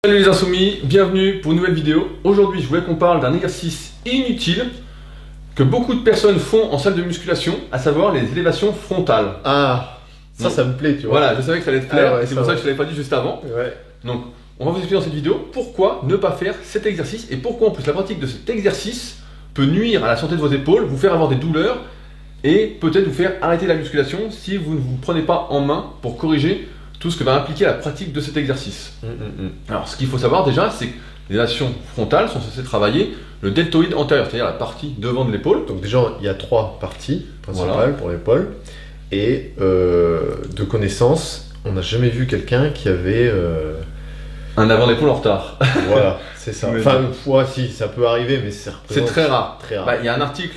Salut les insoumis, bienvenue pour une nouvelle vidéo. Aujourd'hui je voulais qu'on parle d'un exercice inutile que beaucoup de personnes font en salle de musculation, à savoir les élévations frontales. Ah, ça me plaît, tu vois. Voilà, je savais que ça allait te plaire, ouais, et c'est pour ça que je ne l'avais pas dit juste avant. Ouais. Donc on va vous expliquer dans cette vidéo pourquoi ne pas faire cet exercice et pourquoi en plus la pratique de cet exercice peut nuire à la santé de vos épaules, vous faire avoir des douleurs et peut-être vous faire arrêter la musculation si vous ne vous prenez pas en main pour corriger tout ce que va impliquer la pratique de cet exercice. Alors ce qu'il faut savoir déjà, c'est que les élévations frontales sont censées travailler le deltoïde antérieur, c'est-à-dire la partie devant de l'épaule. Donc déjà, il y a trois parties principales pour l'épaule. Et de connaissance, on n'a jamais vu quelqu'un qui avait... Un avant d'épaule en retard. Voilà, c'est ça. Enfin, si, ça peut arriver, mais c'est très rare. Très rare. Bah, il y a un article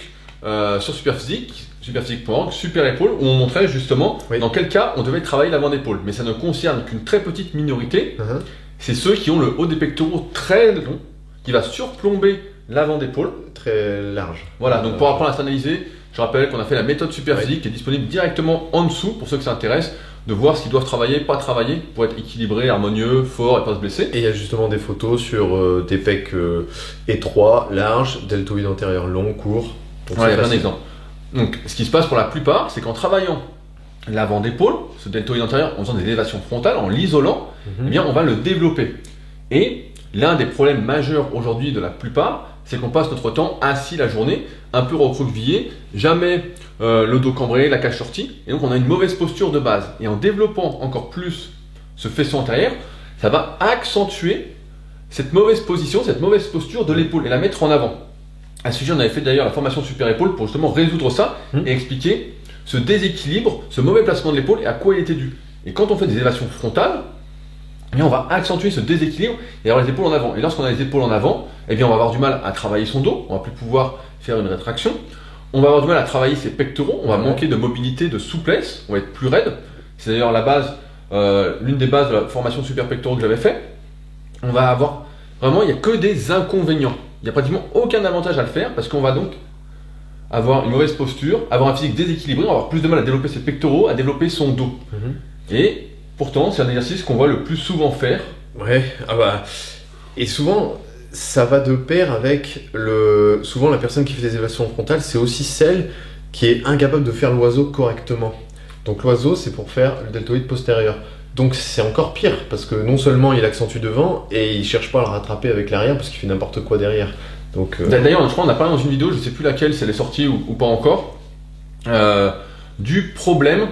sur superphysique.org, Super Épaule, où on montrait justement dans quel cas on devait travailler l'avant d'épaule. Mais ça ne concerne qu'une très petite minorité. C'est ceux qui ont le haut des pectoraux très long, qui va surplomber l'avant d'épaule. Très large. Voilà, donc pour apprendre à s'analyser, je rappelle qu'on a fait la méthode Superphysique qui est disponible directement en dessous pour ceux que ça intéresse, de voir ce qu'ils doivent travailler, pas travailler, pour être équilibré, harmonieux, fort et pas se blesser. Et il y a justement des photos sur des pecs étroits, larges, deltoïde antérieur long, court. Donc il y a plein d'exemples. Donc ce qui se passe pour la plupart, c'est qu'en travaillant l'avant d'épaule, ce deltoïde antérieur, en faisant des élévations frontales, en l'isolant, eh bien on va le développer. Et l'un des problèmes majeurs aujourd'hui de la plupart, c'est qu'on passe notre temps assis la journée, un peu recroquevillé, jamais le dos cambré, la cage sortie, et donc on a une mauvaise posture de base. Et en développant encore plus ce faisceau antérieur, ça va accentuer cette mauvaise position, cette mauvaise posture de l'épaule et la mettre en avant. À ce sujet, on avait fait d'ailleurs la formation Super Épaule pour justement résoudre ça et expliquer ce déséquilibre, ce mauvais placement de l'épaule et à quoi il était dû. Et quand on fait des élévations frontales, eh bien, on va accentuer ce déséquilibre et avoir les épaules en avant. Et lorsqu'on a les épaules en avant, eh bien, on va avoir du mal à travailler son dos, on va plus pouvoir faire une rétraction, on va avoir du mal à travailler ses pectoraux, on va manquer de mobilité, de souplesse, on va être plus raide. C'est d'ailleurs la base, l'une des bases de la formation Super Pectoraux que j'avais fait. On va avoir vraiment, il n'y a que des inconvénients. Il n'y a pratiquement aucun avantage à le faire parce qu'on va donc avoir une mauvaise posture, avoir un physique déséquilibré, on va avoir plus de mal à développer ses pectoraux, à développer son dos. Et pourtant, c'est un exercice qu'on va le plus souvent faire. Ouais, et souvent, ça va de pair avec souvent la personne qui fait des élévations frontales, c'est aussi celle qui est incapable de faire l'oiseau correctement. Donc l'oiseau, c'est pour faire le deltoïde postérieur. Donc c'est encore pire, parce que non seulement il accentue devant, et il cherche pas à le rattraper avec l'arrière, parce qu'il fait n'importe quoi derrière. D'ailleurs, je crois qu'on a parlé dans une vidéo, je ne sais plus laquelle, si elle est sortie ou pas encore, du problème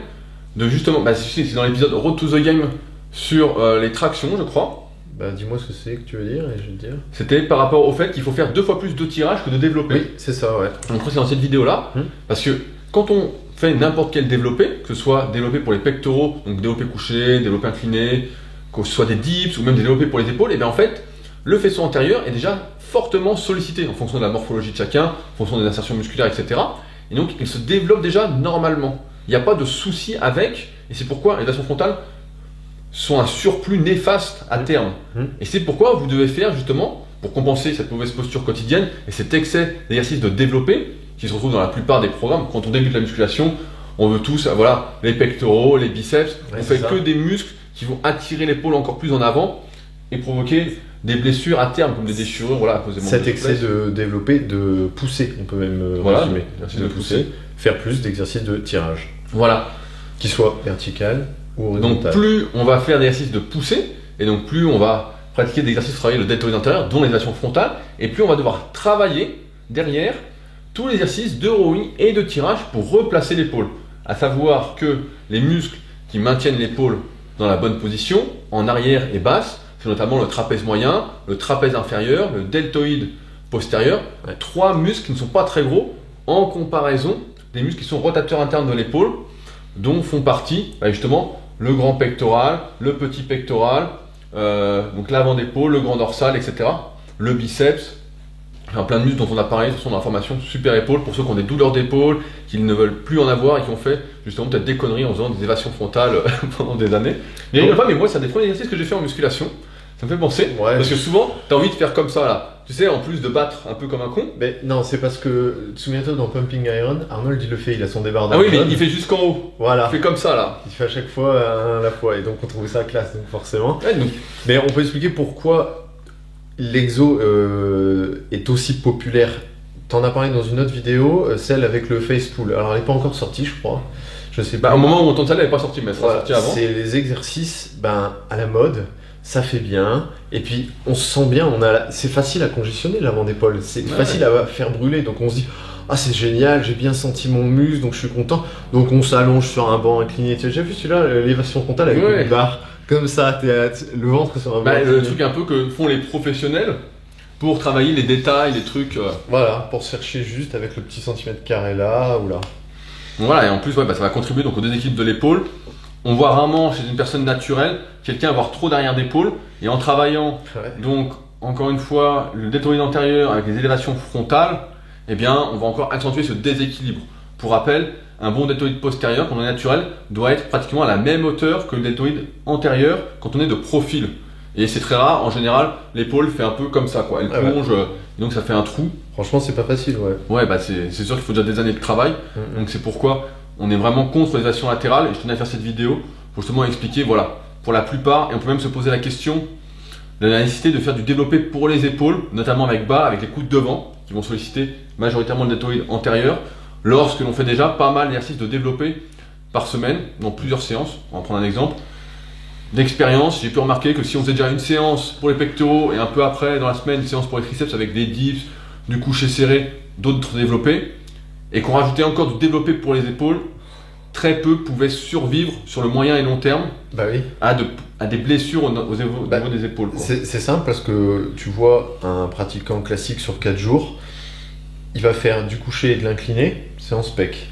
de justement, c'est dans l'épisode Road to the Game sur les tractions, je crois. Dis-moi ce que c'est que tu veux dire, et je vais te dire. C'était par rapport au fait qu'il faut faire 2 fois plus de tirage que de développer. Oui, c'est ça, ouais. Donc c'est dans cette vidéo-là, parce que quand on fait n'importe quel développé, que ce soit développé pour les pectoraux, donc développé couché, développé incliné, que ce soit des dips ou même des développés pour les épaules, et bien en fait, le faisceau antérieur est déjà fortement sollicité en fonction de la morphologie de chacun, en fonction des insertions musculaires, etc. Et donc il se développe déjà normalement. Il n'y a pas de souci avec, et c'est pourquoi les élévations frontales sont un surplus néfaste à terme. Et c'est pourquoi vous devez faire justement, pour compenser cette mauvaise posture quotidienne et cet excès d'exercice de développé, qui se retrouve dans la plupart des programmes. Quand on débute la musculation, on veut tous, voilà, les pectoraux, les biceps, on fait que des muscles qui vont attirer l'épaule encore plus en avant et provoquer des blessures à terme, comme des déchirures, voilà, à cause des manques de cet excès de développer, de pousser, on peut même résumer. De pousser. Faire plus d'exercices de tirage. Voilà. Qui soit vertical ou horizontal. Donc plus on va faire d'exercices de pousser, et donc plus on va pratiquer des exercices pour travailler le deltoïde antérieur, dont l'élévation frontale, et plus on va devoir travailler derrière tous les exercices de rowing et de tirage pour replacer l'épaule. À savoir que les muscles qui maintiennent l'épaule dans la bonne position, en arrière et basse, c'est notamment le trapèze moyen, le trapèze inférieur, le deltoïde postérieur. 3 muscles qui ne sont pas très gros en comparaison des muscles qui sont rotateurs internes de l'épaule, dont font partie justement le grand pectoral, le petit pectoral, donc l'avant d'épaule, le grand dorsal, etc. Le biceps. Il y a plein de muscles dont on a parlé, ce sont dans la formation Super Épaule pour ceux qui ont des douleurs d'épaule, qui ne veulent plus en avoir et qui ont fait justement peut-être des conneries en faisant des élévations frontales pendant des années. Mais moi, c'est un des premiers exercices que j'ai fait en musculation. Ça Ça me fait penser, Ouais. parce que souvent, t'as envie de faire comme ça là. Tu sais, en plus de battre un peu comme un con. Mais non, c'est parce que, souviens-toi, dans Pumping Iron, Arnold il le fait, il a son débardeur. Ah oui, mais il fait jusqu'en haut. Voilà. Il fait comme ça là. Il fait à chaque fois un à la fois, et donc on trouve ça classe, donc forcément. Ouais, donc, Mais on peut expliquer pourquoi l'exo est aussi populaire. T'en as parlé dans une autre vidéo, celle avec le face pull. Alors elle n'est pas encore sortie, je crois. Je sais pas. au moment où on entend ça, elle n'est pas sortie, mais elle sera Voilà, sortie avant. c'est les exercices à la mode, ça fait bien, et puis on se sent bien, c'est facile à congestionner l'avant d'épaule, c'est facile à faire brûler, donc on se dit ah c'est génial, j'ai bien senti mon muscle, donc je suis content, donc on s'allonge sur un banc incliné. Tu as déjà vu celui-là, l'élévation frontale avec une barre comme ça, le ventre sur un banc Le incliné. truc un peu que font les professionnels pour travailler les détails, les trucs. Voilà, pour se faire chier juste avec le petit centimètre carré là ou là. Voilà, et en plus, ça va contribuer donc au déséquilibre de l'épaule. On voit rarement chez une personne naturelle quelqu'un avoir trop d'arrière d'épaule, et en travaillant donc encore une fois le deltoïde antérieur avec les élévations frontales, eh bien on va encore accentuer ce déséquilibre. Pour rappel, un bon deltoïde postérieur quand on est naturel doit être pratiquement à la même hauteur que le deltoïde antérieur quand on est de profil. Et c'est très rare, en général l'épaule fait un peu comme ça quoi, elle plonge, et donc ça fait un trou. Franchement c'est pas facile, ouais. Ouais, c'est sûr qu'il faut déjà des années de travail, donc c'est pourquoi on est vraiment contre les élévations latérales, et je tenais à faire cette vidéo pour justement expliquer, voilà, pour la plupart, et on peut même se poser la question de la nécessité de faire du développé pour les épaules, notamment avec bas, avec les coudes devant, qui vont solliciter majoritairement le deltoïde antérieur, lorsque l'on fait déjà pas mal d'exercices de développé par semaine, dans plusieurs séances. On va prendre un exemple. D'expérience, j'ai pu remarquer que si on faisait déjà une séance pour les pectoraux, et un peu après, dans la semaine, une séance pour les triceps avec des dips, du coucher serré, d'autres développés, et qu'on rajoutait encore du développé pour les épaules, très peu pouvaient survivre sur le moyen et long terme à des blessures au niveau des épaules. C'est simple parce que tu vois un pratiquant classique sur 4 jours, il va faire du couché et de l'incliné, c'est en spec.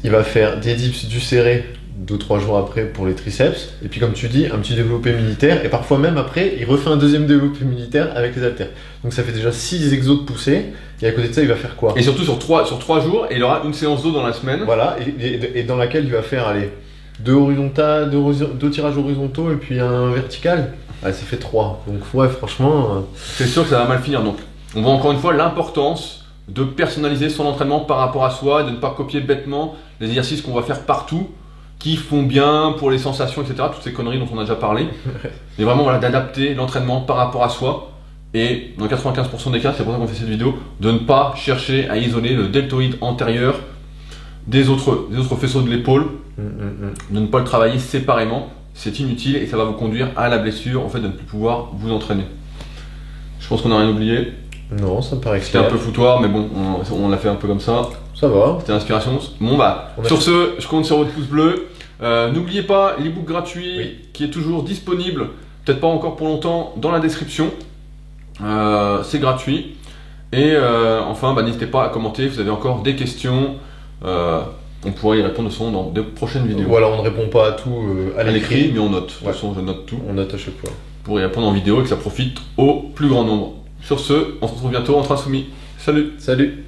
Il va faire des dips, du serré 2-3 jours après pour les triceps, et puis comme tu dis, un petit développé militaire, et parfois même après, il refait un deuxième développé militaire avec les haltères. Donc ça fait déjà 6 exos de poussée, et à côté de ça, il va faire quoi? Et surtout sur 3 jours, et il aura une séance d'eau dans la semaine. Voilà, et dans laquelle il va faire, allez, 2 tirages horizontaux, et puis un vertical. Ah, ça fait 3. Donc ouais, franchement... C'est sûr que ça va mal finir, donc on voit encore une fois l'importance de personnaliser son entraînement par rapport à soi, et de ne pas copier bêtement les exercices qu'on va faire partout, qui font bien pour les sensations, etc. Toutes ces conneries dont on a déjà parlé. Mais vraiment, voilà, d'adapter l'entraînement par rapport à soi. Et dans 95% des cas, c'est pour ça qu'on fait cette vidéo, de ne pas chercher à isoler le deltoïde antérieur des autres faisceaux de l'épaule, de ne pas le travailler séparément. C'est inutile et ça va vous conduire à la blessure, en fait, de ne plus pouvoir vous entraîner. Je pense qu'on n'a rien oublié. Non, ça me paraît C'était clair. un peu foutoir, mais bon, on l'a fait un peu comme ça. Ça va. C'était l'inspiration. Bon sur ce, je compte sur votre pouce bleu. N'oubliez pas l'ebook gratuit qui est toujours disponible, peut-être pas encore pour longtemps, dans la description. C'est gratuit. Et enfin, n'hésitez pas à commenter, vous avez encore des questions. On pourra y répondre dans de prochaines vidéos. Voilà, on ne répond pas à tout à l'écrit, mais on note. De toute façon, je note tout. On note à chaque fois. Pour y répondre en vidéo et que ça profite au plus grand nombre. Sur ce, on se retrouve bientôt entre insoumis. Salut! Salut!